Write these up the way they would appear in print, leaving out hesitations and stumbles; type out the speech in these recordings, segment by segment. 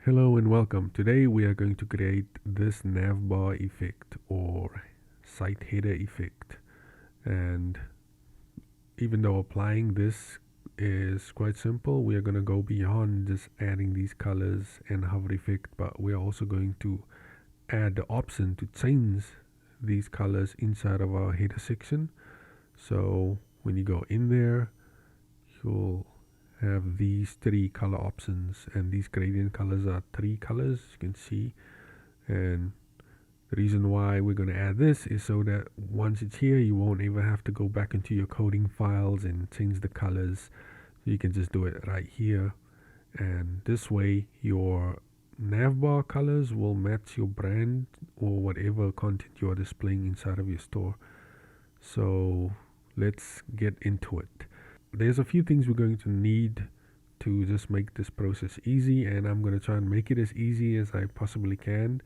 Hello and welcome. Today we are going to create this nav-bar effect or site header effect. And even though applying this is quite simple, we are going to go beyond just adding these colors and hover effect, but we are also going to add the option to change these colors inside of our header section. So when you go in there, you'll have these three color options, and these gradient colors are three colors, you can see. And the reason why we're going to add this is so that once it's here, you won't ever have to go back into your coding files and change the colors. So you can just do it right here, and this way your navbar colors will match your brand or whatever content you are displaying inside of your store. So let's get into it. There's a few things we're going to need to just make this process easy, and I'm going to try and make it as easy as I possibly can.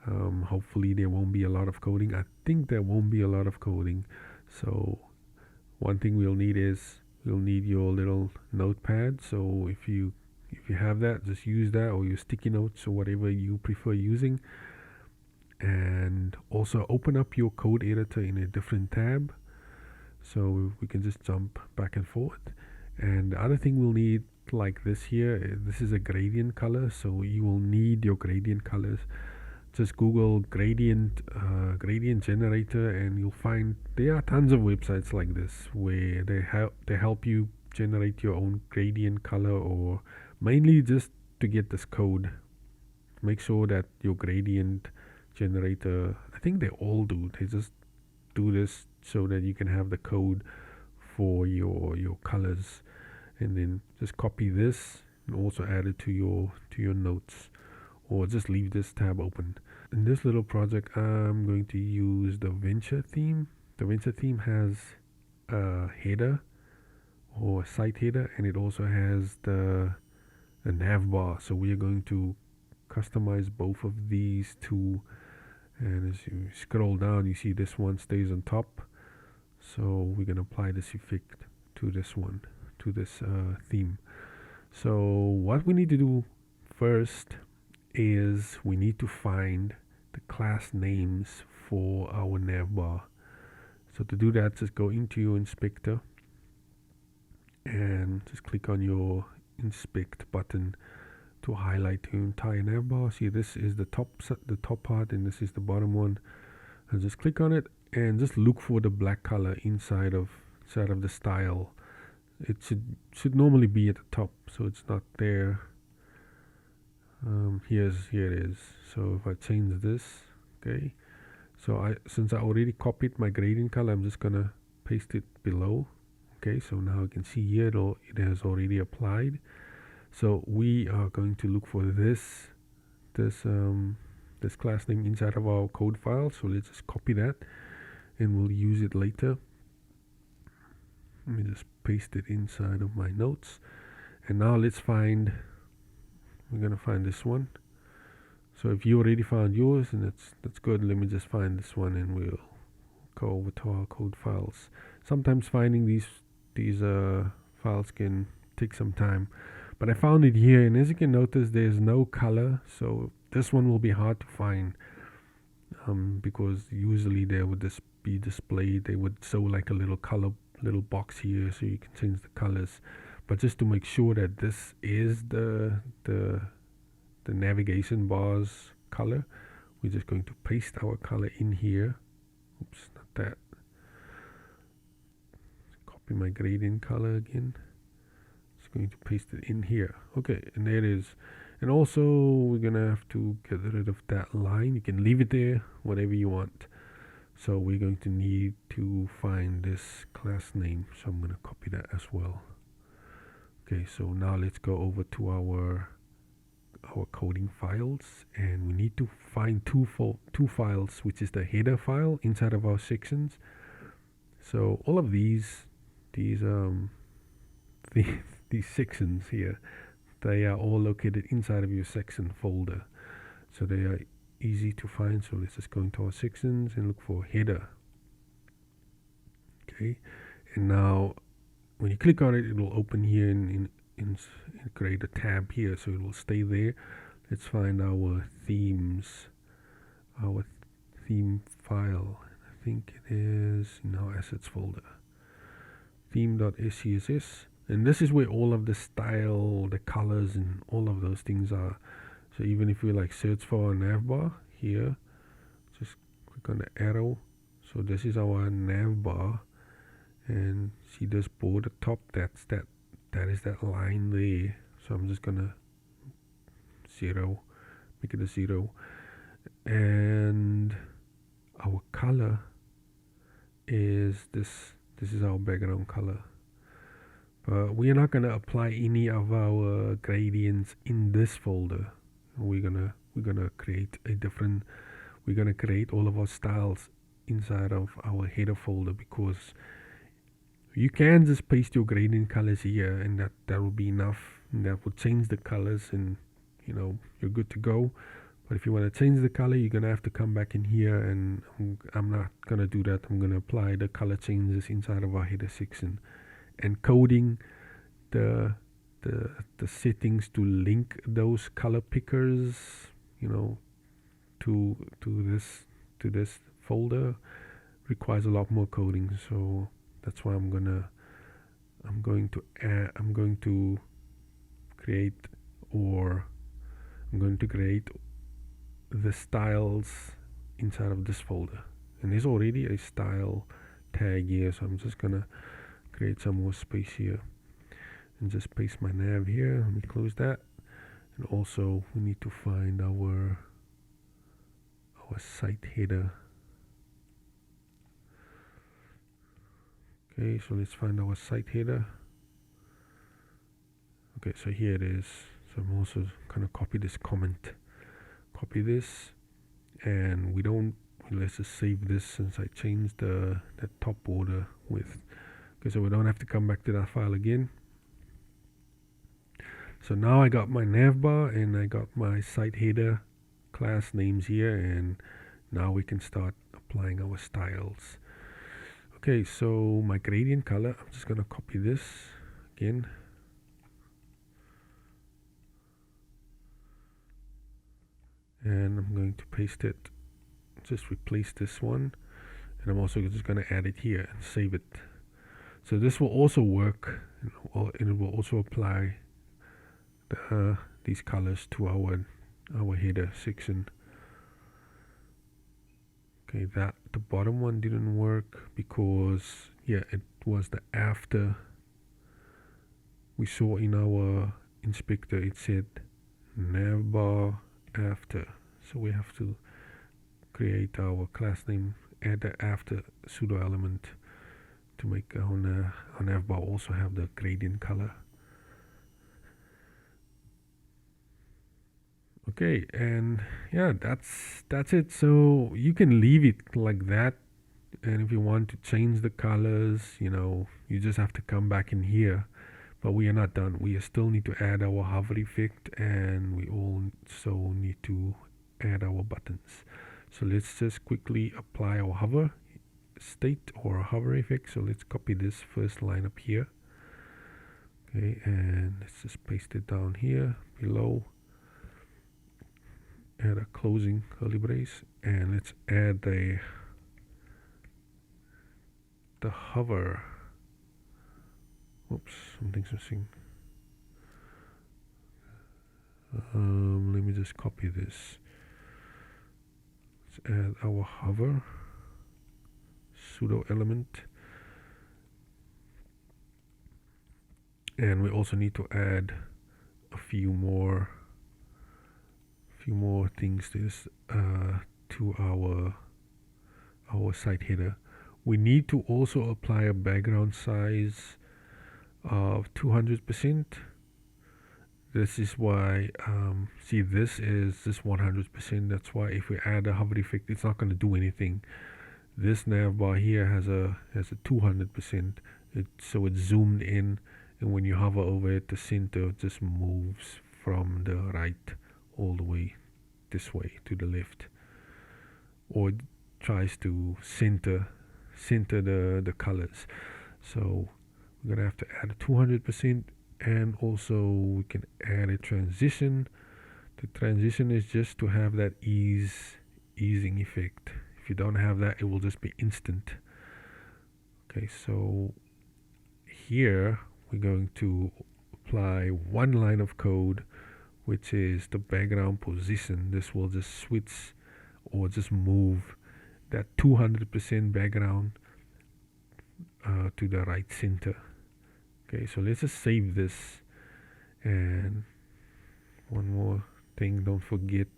Hopefully there won't be a lot of coding. I think there won't be a lot of coding. So one thing we'll need is you'll need your little notepad. So if you have that, just use that, or your sticky notes or whatever you prefer using. And also open up your code editor in a different tab, so we can just jump back and forth. And the other thing we'll need, like this here, this is a gradient color, so you will need your gradient colors. Just Google gradient generator, and you'll find there are tons of websites like this where they help you generate your own gradient color, or mainly just to get this code. Make sure that your gradient generator, I think they all do, they just do this so that you can have the code for your colors. And then just copy this and also add it to your notes, or just leave this tab open. In this little project, I'm going to use the venture theme. The venture theme has a header or a site header, and it also has a nav bar. So we are going to customize both of these two. And as you scroll down, you see this one stays on top. So we're going to apply this effect to this one, to this theme. So what we need to do first is we need to find the class names for our navbar. So to do that, just go into your inspector and just click on your inspect button to highlight your entire navbar. See, this is the top part, and this is the bottom one. And just click on it and just look for the black color inside of the style. It should normally be at the top, so it's not there. Here it is. So if I change this, okay, so since I already copied my gradient color, I'm just gonna paste it below. Okay, so now you can see here it has already applied. So we are going to look for this class name inside of our code file. So let's just copy that, and we'll use it later. Let me just paste it inside of my notes. And now we're gonna find this one. So if you already found yours, and that's good, let me just find this one, and we'll go over to our code files. Sometimes finding these files can take some time, but I found it here, and as you can notice, there's no color, so this one will be hard to find, because usually they would just be displayed. They would show like a little box here, so you can change the colors. But just to make sure that this is the navigation bar's color, we're just going to paste our color in here. Oops, not that. Copy my gradient color again. Just going to paste it in here. Okay, and there it is. And also we're gonna have to get rid of that line. You can leave it there, whatever you want. So we're going to need to find this class name, so I'm gonna copy that as well. Okay, so now let's go over to our coding files, and we need to find two files, which is the header file inside of our sections. So all of these sections here, they are all located inside of your section folder, so they are easy to find. So let's just go into our sections and look for header. Okay, and now when you click on it, it will open here and create a tab here, so it will stay there. let's find our themes, our theme file. I think it is in our assets folder, theme.scss, and this is where all of the style, the colors, and all of those things are. So even if we like search for a navbar here, just click on the arrow. So this is our navbar, and see this board at the top, that is that line there. So I'm just gonna make it a 0, and our color is this is our background color, but we are not gonna apply any of our gradients in this folder. We're gonna create a different, we're gonna create all of our styles inside of our header folder, because you can just paste your gradient colors here, and that will be enough, and that will change the colors, and you're good to go. But if you want to change the color, you're gonna have to come back in here, and I'm not gonna do that. I'm gonna apply the color changes inside of our header section, and coding the settings to link those color pickers, to this folder requires a lot more coding. So that's why I'm going to create the styles inside of this folder, and there's already a style tag here, so I'm just gonna create some more space here and just paste my nav here. Let me close that. And also we need to find our site header. Okay, so let's find our site header. Okay, so here it is. So I'm also gonna copy this comment, copy this, and let's just save this, since I changed the top border width. Okay, so we don't have to come back to that file again. So now I got my navbar and I got my site header class names here, and now we can start applying our styles. Okay, so my gradient color, I'm just gonna copy this again. And I'm going to paste it, just replace this one, and I'm also just going to add it here and save it. So this will also work, and it will also apply these colors to our header section. Okay, the bottom one didn't work because it was the after. We saw in our inspector it said navbar after, so we have to create our class name, add the after pseudo element to make our navbar also have the gradient color. Okay, and that's it. So you can leave it like that, and if you want to change the colors, you just have to come back in here. But we are not done. We still need to add our hover effect, and we also need to add our buttons. So let's just quickly apply our hover state or hover effect. So let's copy this first line up here. Okay, and let's just paste it down here below. Add a closing curly brace, and let's add the hover. Oops, something's missing. Let me just copy this. Let's add our hover pseudo element, and we also need to add a few more things to this, to our site header. We need to also apply a background size of 200%. This is why see, this is just 100%. That's why if we add a hover effect, it's not going to do anything. This navbar here has a 200%. So it's zoomed in, and when you hover over it, the center just moves from the right all the way this way to the left, or it tries to center the colors. So we're gonna have to add a 200%, and also we can add a transition The transition is just to have that easing effect. If you don't have that, it will just be instant. Okay, so here we're going to apply one line of code, which is the background position. This will just switch or just move that 200% background to the right center. Okay, so let's just save this. And one more thing, don't forget,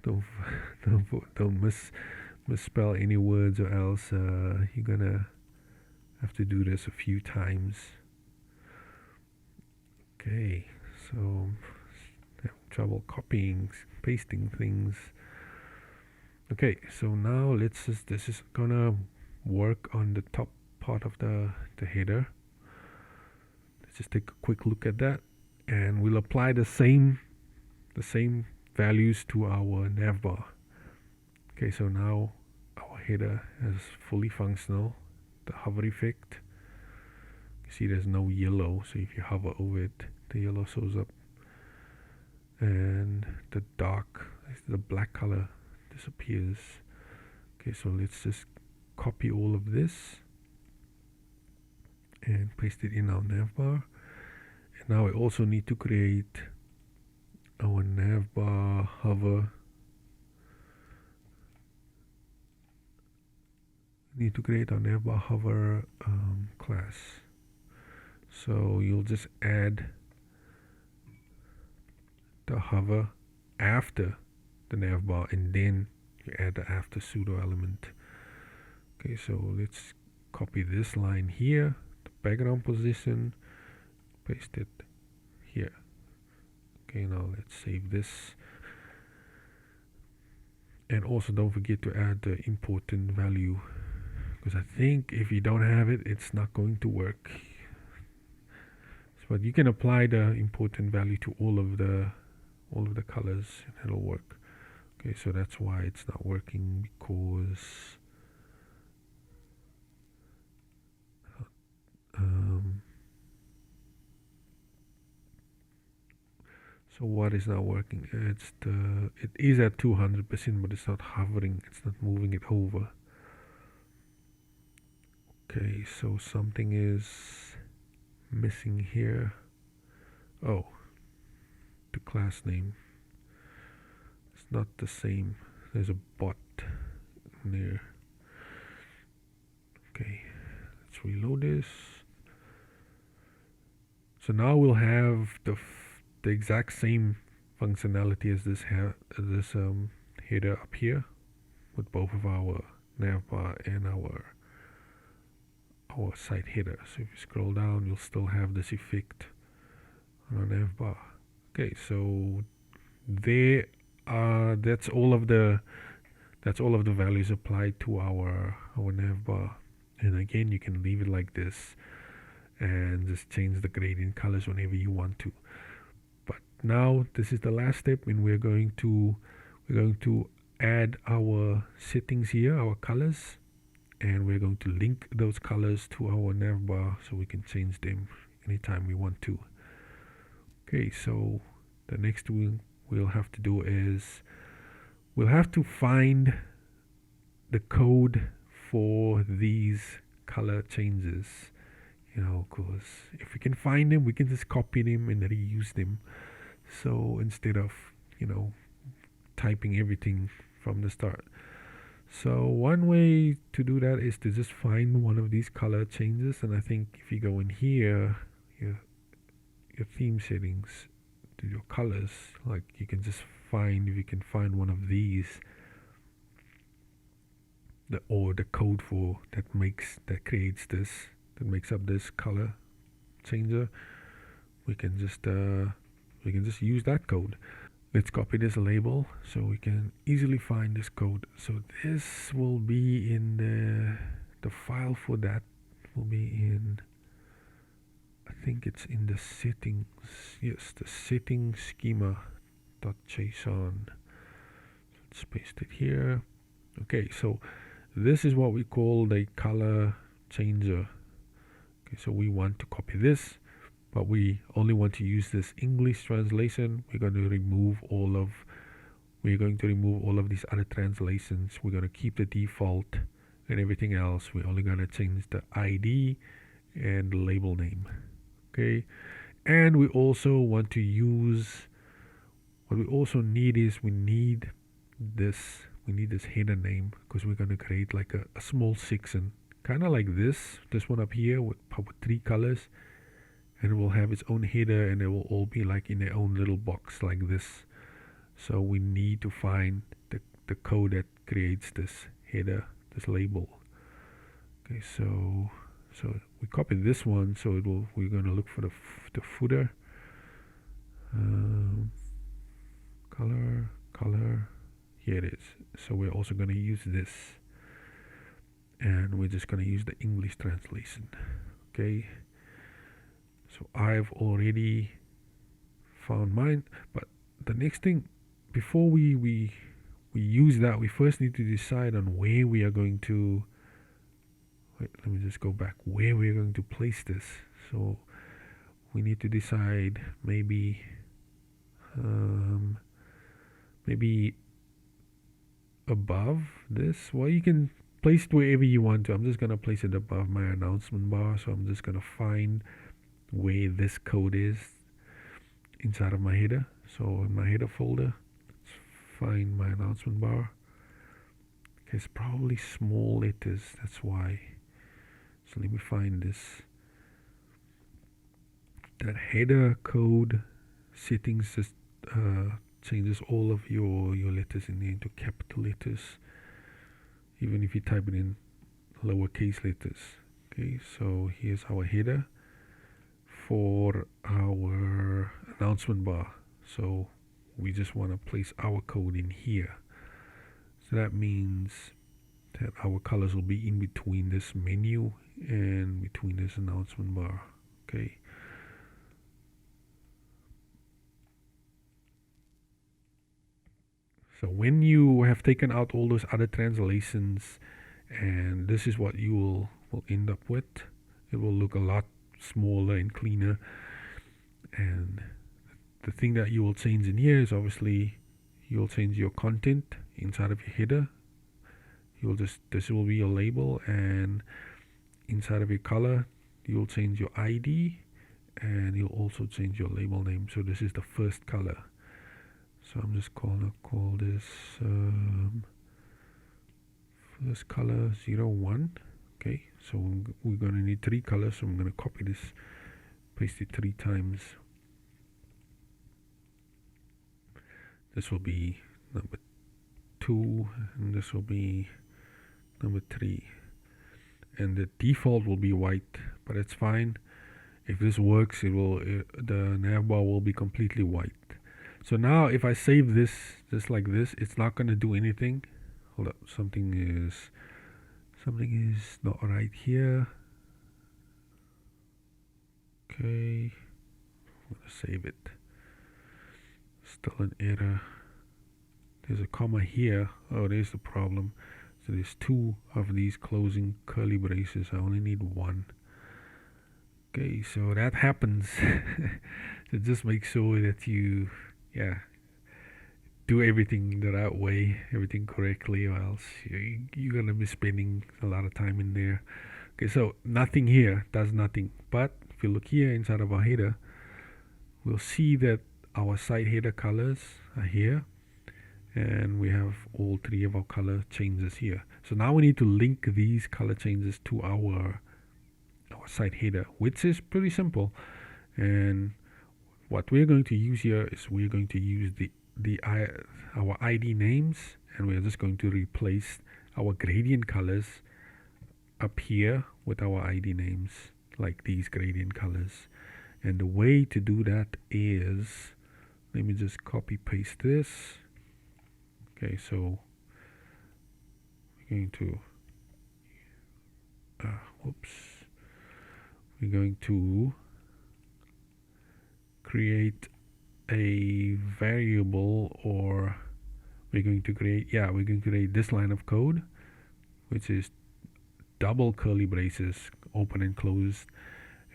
don't misspell any words, or else you're gonna have to do this a few times. Okay, so have trouble copying, pasting things. Okay, so now this is gonna work on the top part of the header. Let's just take a quick look at that, and we'll apply the same values to our navbar. Okay, so now our header is fully functional. The hover effect, you see there's no yellow, so if you hover over it, the yellow shows up, and the black color disappears. Okay, so let's just copy all of this and paste it in our navbar. And now we also need to create our navbar hover. Need to create our navbar hover class. So you'll just add the hover after the navbar, and then you add the after pseudo element. Okay, so let's copy this line here, the background position, paste it here. Okay, now let's save this. And also don't forget to add the important value, because I think if you don't have it, it's not going to work. But you can apply the important value to all of the colors and it'll work. Okay, so that's why it's not working, because so what is not working? It is at 200%, but it's not hovering, it's not moving it over. Okay, so something is missing here. Oh, the class name, it's not the same. There's a bot in there. Okay, let's reload this. So now we'll have the exact same functionality as this header up here, with both of our navbar and our site header. So if you scroll down, you'll still have this effect on our navbar. Okay, so that's all of the values applied to our navbar. And again, you can leave it like this and just change the gradient colors whenever you want to. But now this is the last step, and we're going to add our settings here, our colors, and we're going to link those colors to our navbar so we can change them anytime we want to. Okay, so the next thing we'll have to do is we'll have to find the code for these color changes, because if we can find them, we can just copy them and reuse them. So instead of typing everything from the start. So one way to do that is to just find one of these color changes, and I think if you go in here, your theme settings, to your colors, like you can just find, if you can find one of these, the code for that makes up this color changer, we can just use that code. Let's copy this label so we can easily find this code. So this will be in the file for that will be in, I think it's in the settings. Yes, the settings schema.json. Let's paste it here. Okay, so this is what we call the color changer. Okay, so we want to copy this, but we only want to use this English translation. We're going to remove all of these other translations. We're going to keep the default and everything else. We're only going to change the ID and the label name. Okay, and we also want to use, what we also need is we need this header name, because we're going to create like a small section, kind of like this one up here with 3 colors, and it will have its own header, and it will all be like in their own little box like this. So we need to find the code that creates this header, this label. Okay, so we copy this one, so we're going to look for the footer, color, here it is. So we're also going to use this, and we're just going to use the English translation. Okay, so I've already found mine, but the next thing, before we use that, we first need to decide on where we are going to, wait, let me just go back, where we are going to place this. So we need to decide maybe above this. Well, you can place it wherever you want to. I'm just going to place it above my announcement bar. So I'm just going to find where this code is inside of my header. So in my header folder, let's find my announcement bar. Okay, it's probably small letters, that's why. So let me find this. That header code settings just changes all of your letters in there into capital letters, even if you type it in lowercase letters. Okay, so here's our header for our announcement bar. So we just want to place our code in here. So that means that our colors will be in between this menu and between this announcement bar. Okay. So when you have taken out all those other translations, and this is what you will end up with, it will look a lot smaller and cleaner. And the thing that you will change in here is obviously you'll change your content inside of your header. This will be your label, and inside of your color you'll change your ID, and you'll also change your label name. So this is the first color. So I'm just gonna call this first color 01. Okay, so we're gonna need 3 colors, so I'm gonna copy this, paste it 3 times. This will be number 2, and this will be number 3. And the default will be white, but it's fine. If this works, the nav-bar will be completely white. So now if I save this just like this, it's not going to do anything. Hold up, something is not right here. Okay, I'm going to save it. Still an error. There's a comma here. Oh, there's the problem. So there's 2 of these closing curly braces. I only need 1. Okay, so that happens. So just make sure that you do everything the right way, everything correctly, or else you're gonna be spending a lot of time in there. Okay, so nothing here does nothing, but if you look here inside of our header, we'll see that our site header colors are here, and we have all 3 of our color changes here. So now we need to link these color changes to our site header, which is pretty simple. And what we're going to use here is we're going to use our ID names, and we're just going to replace our gradient colors up here with our ID names, like these gradient colors. And the way to do that is, let me just copy paste this. Okay, so we're going to we're going to create a variable, or we're going to create this line of code, which is double curly braces, open and closed,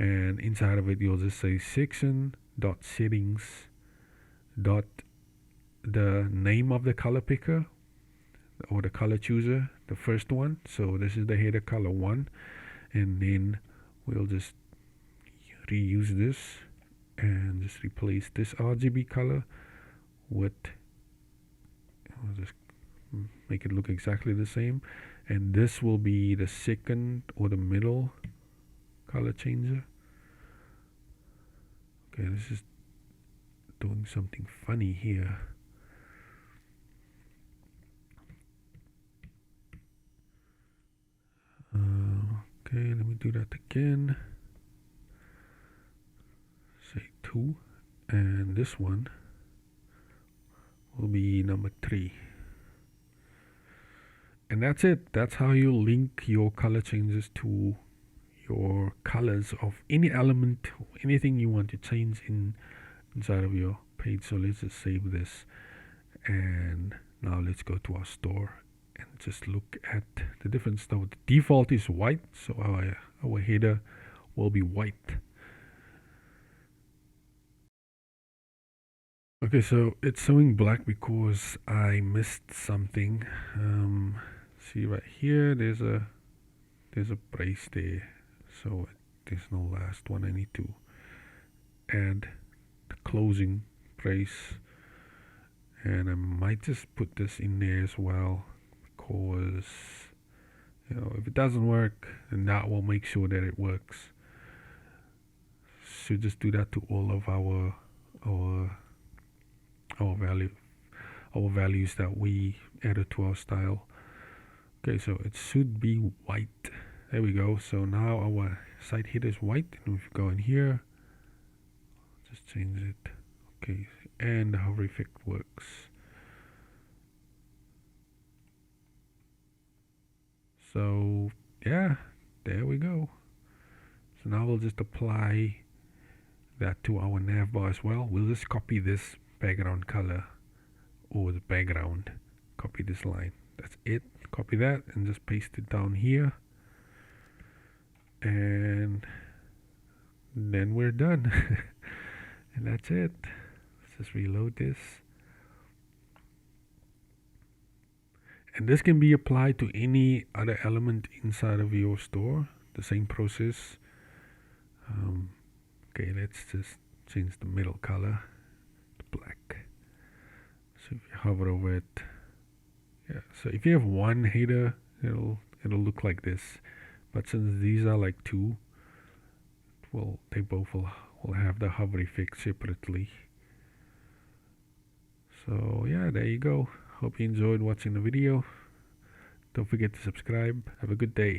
and inside of it you'll just say section dot settings dot the name of the color picker or the color chooser, the first one. So this is the header color 1, and then we'll just reuse this and just replace this RGB color with, I'll just make it look exactly the same, and this will be the second or the middle color changer. Okay, this is doing something funny here. Okay, let me do that again. Say 2, and this one will be number 3. And that's it. That's how you link your color changes to your colors of any element, anything you want to change inside of your page. So let's just save this, and now let's go to our store and just look at the different stuff. The default is white, so our header will be white. Okay, so it's showing black because I missed something. See right here, there's a brace there, so there's no last one. I need to add the closing brace, and I might just put this in there as well, because if it doesn't work, then that will make sure that it works. So just do that to all of our values that we added to our style. Okay, so it should be white. There we go. So now our site header is white, and if you go in here, just change it. Okay, and the hover effect works. So yeah, there we go. So now we'll just apply that to our nav bar as well. We'll just copy this background color, or the background, copy this line. That's it. Copy that and just paste it down here, and then we're done. And that's it. Let's just reload this. And this can be applied to any other element inside of your store. The same process. Okay, let's just change the middle color to black. So if you hover over it, yeah. So if you have one header, it'll look like this. But since these are like 2, well, they both will have the hover effect separately. So yeah, there you go. Hope you enjoyed watching the video. Don't forget to subscribe. Have a good day.